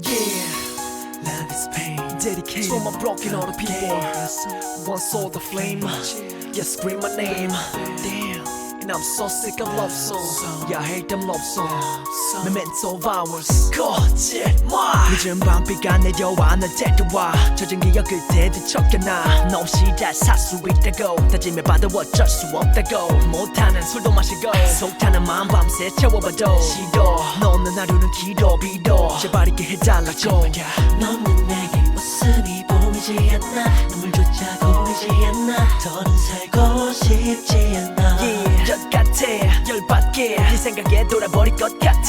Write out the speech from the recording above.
Yeah, love is pain. Dedicated to all my broken hearted people. One soul the flame. Yeah, scream my name. Damn, and I'm so sick of love songs. Yeah, I hate them love songs. Memento of ours. 거짓말. 늦은 밤비가 내려와 널 데려와 젖은 기억 그때 뒤척여놔. 너 없이 잘 살 수 있다고 다짐해봐도 어쩔 수 없다고. 못하는 술도 마시고 속 타는 마음 밤새 채워봐도 싫어. 너 없는 하루는 길어 빌어. 제발 있게 해달라고. 너는 내게 모습이 보이지 않아. 눈물조차 보이지 않아. 더는 살고 싶지 않아. Yeah, 열 같아 열받게 네 생각에 돌아버릴 것 같아.